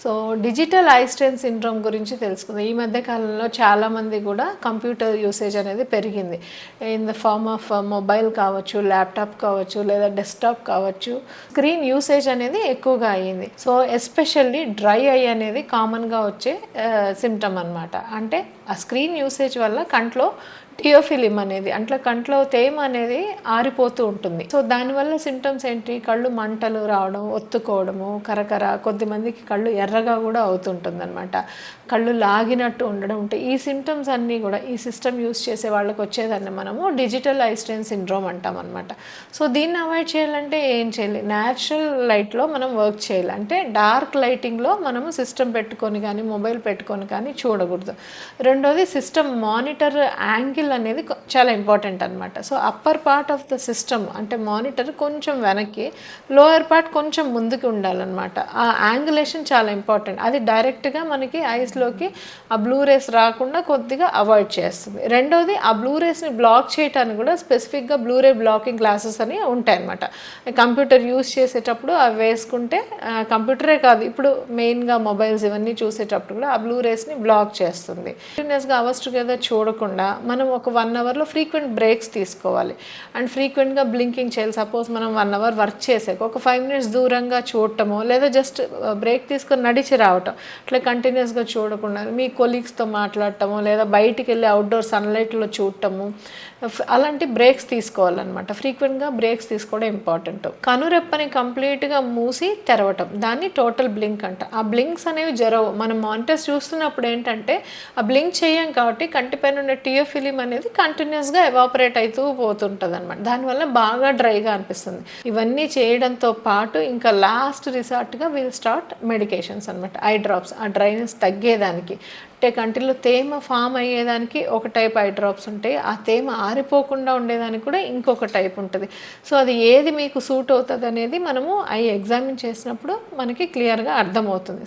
So digital eye strain syndrome గురించి తెలుసుకుందాం. ఈ మధ్య కాలంలో చాలామంది కూడా కంప్యూటర్ యూసేజ్ అనేది పెరిగింది. In the form of mobile కావచ్చు, ల్యాప్టాప్ కావచ్చు, లేదా డెస్క్టాప్ కావచ్చు. స్క్రీన్ యూసేజ్ అనేది ఎక్కువగా అయ్యింది. సో ఎస్పెషల్లీ డ్రై ఐ అనేది కామన్గా వచ్చే సిమ్టమ్ అనమాట. అంటే ఆ స్క్రీన్ యూసేజ్ వల్ల కంట్లో టియోఫిలిం అనేది అంటే కంట్లో తేమ అనేది ఆరిపోతూ ఉంటుంది. సో దానివల్ల సిమ్టమ్స్ ఏంటి? కళ్ళు మంటలు రావడం, ఒత్తుకోవడము, కరకర, కొద్దిమందికి కళ్ళు ఎర్రగా కూడా అవుతుంటుంది అనమాట. కళ్ళు లాగినట్టు ఉండడం ఉంటాయి. ఈ సిమ్టమ్స్ అన్నీ కూడా ఈ సిస్టమ్ యూస్ చేసే వాళ్ళకి వచ్చేదాన్ని మనము డిజిటల్ ఐ స్ట్రెయిన్ సిండ్రోమ్ అంటాం అనమాట. సో దీన్ని అవాయిడ్ చేయాలంటే ఏం చేయాలి? న్యాచురల్ లైట్లో మనం వర్క్ చేయాలి. అంటే డార్క్ లైటింగ్లో మనము సిస్టమ్ పెట్టుకొని కానీ మొబైల్ పెట్టుకొని కానీ చూడకూడదు. రెండోది సిస్టమ్ మానిటర్ యాంగిల్ అనేది చాలా ఇంపార్టెంట్ అనమాట. So upper part of the system అంటే మానిటర్ కొంచెం వెనక్కి, లోయర్ పార్ట్ కొంచెం ముందుకు ఉండాలన్నమాట. ఆ యాంగులేషన్ చాలా ఇంపార్టెంట్. అది డైరెక్ట్గా మనకి ఐస్లోకి ఆ బ్లూ రేస్ రాకుండా కొద్దిగా అవాయిడ్ చేస్తుంది. రెండోది ఆ బ్లూ రేస్ని బ్లాక్ చేయడానికి కూడా స్పెసిఫిక్గా బ్లూ రే బ్లాకింగ్ గ్లాసెస్ అని ఉంటాయి అనమాట. కంప్యూటర్ యూస్ చేసేటప్పుడు అవి వేసుకుంటే కంప్యూటరే కాదు, ఇప్పుడు మెయిన్గా మొబైల్స్ ఇవన్నీ చూసేటప్పుడు కూడా ఆ బ్లూ రేస్ని బ్లాక్ చేస్తుంది. కంటిన్యూస్గా అవర్స్ టుగెదర్ చూడకుండా మనం ఒక 1 అవర్లో ఫ్రీక్వెంట్ బ్రేక్స్ తీసుకోవాలి. అండ్ ఫ్రీక్వెంట్గా బ్లింకింగ్ చేయాలి. సపోజ్ మనం 1 అవర్ వర్క్ చేసాక ఒక 5 మినిట్స్ దూరంగా చూడటమో, లేదా జస్ట్ బ్రేక్ తీసుకొని నడిచి రావటం, అట్లా కంటిన్యూస్గా చూడకుండా మీ కొలీగ్స్తో మాట్లాడటమో, లేదా బయటికి వెళ్ళి అవుట్డోర్ సన్లైట్లో చూడటము, అలాంటి బ్రేక్స్ తీసుకోవాలన్నమాట. ఫ్రీక్వెంట్గా బ్రేక్స్ తీసుకోవడం ఇంపార్టెంట్. కనురెప్పని కంప్లీట్గా మూసి తెరవటం, దాన్ని టోటల్ బ్లింక్ అంట. ఆ బ్లింక్స్ అనేవి జరగవు. మనం మానిటర్స్ చూస్తున్నప్పుడు ఏంటంటే ఆ బ్లింక్ చేయం కాబట్టి కంటిపైన ఉన్న టియోఫిలిం అనేది కంటిన్యూస్గా ఎవాపరేట్ అవుతూ పోతుంటుంది అనమాట. దానివల్ల బాగా డ్రైగా అనిపిస్తుంది. ఇవన్నీ చేయడంతో పాటు ఇంకా లాస్ట్ రిసార్ట్గా విల్ స్టార్ట్ మెడికేషన్స్ అనమాట. ఐ డ్రాప్స్, ఆ డ్రైనెస్ తగ్గేదానికి. అంటే కంటిలో తేమ ఫామ్ అయ్యేదానికి ఒక టైప్ ఐ డ్రాప్స్ ఉంటాయి. ఆ తేమ ఆరిపోకుండా ఉండేదానికి కూడా ఇంకొక టైప్ ఉంటుంది. సో అది ఏది మీకు సూట్ అవుతుంది అనేది మనము ఐ ఎగ్జామిన్ చేసినప్పుడు మనకి క్లియర్గా అర్థమవుతుంది.